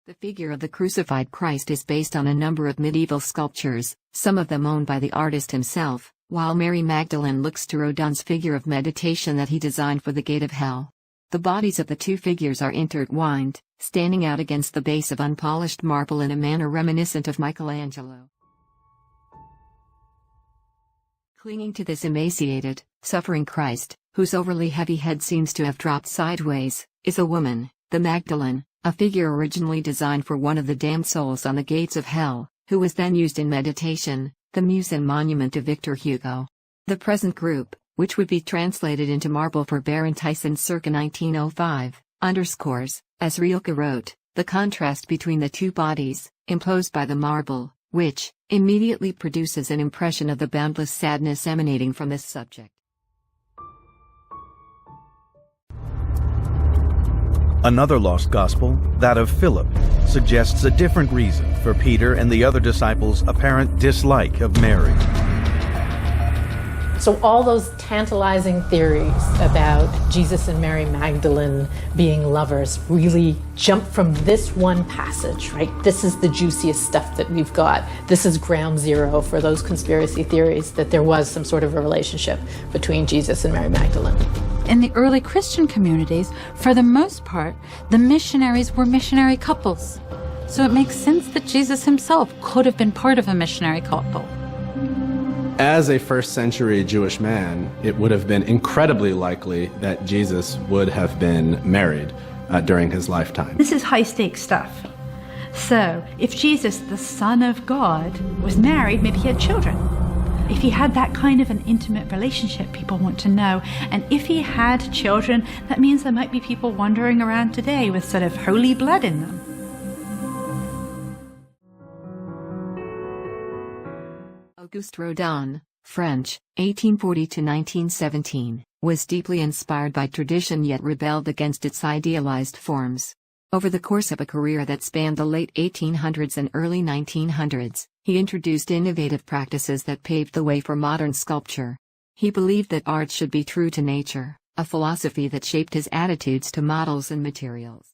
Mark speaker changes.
Speaker 1: The figure of the crucified Christ is based on a number of medieval sculptures, some of them owned by the artist himself, while Mary Magdalene looks to Rodin's figure of meditation that he designed for the Gate of Hell. The bodies of the two figures are intertwined, standing out against the base of unpolished marble in a manner reminiscent of Michelangelo. Clinging to this emaciated, suffering Christ, whose overly heavy head seems to have dropped sideways, is a woman, the Magdalene, a figure originally designed for one of the damned souls on the gates of hell, who was then used in meditation, the muse and monument to Victor Hugo. The present group, which would be translated into marble for Baron Thyssen circa 1905, underscores, as Rilke wrote, the contrast between the two bodies, imposed by the marble, which immediately produces an impression of the boundless sadness emanating from this subject.
Speaker 2: Another lost gospel, that of Philip, suggests a different reason for Peter and the other disciples' apparent dislike of Mary.
Speaker 3: So all those tantalizing theories about Jesus and Mary Magdalene being lovers really jump from this one passage, right? This is the juiciest stuff that we've got. This is ground zero for those conspiracy theories that there was some sort of a relationship between Jesus and Mary Magdalene.
Speaker 4: In the early Christian communities, for the most part, the missionaries were missionary couples. So it makes sense that Jesus himself could have been part of a missionary couple.
Speaker 5: As a first-century Jewish man, it would have been incredibly likely that Jesus would have been married during his lifetime.
Speaker 6: This is high-stakes stuff. So, if Jesus, the Son of God, was married, maybe he had children. If he had that kind of an intimate relationship, people want to know. And if he had children, that means there might be people wandering around today with sort of holy blood in them.
Speaker 1: Auguste Rodin, French, 1840 to 1917, was deeply inspired by tradition yet rebelled against its idealized forms. Over the course of a career that spanned the late 1800s and early 1900s, he introduced innovative practices that paved the way for modern sculpture. He believed that art should be true to nature, a philosophy that shaped his attitudes to models and materials.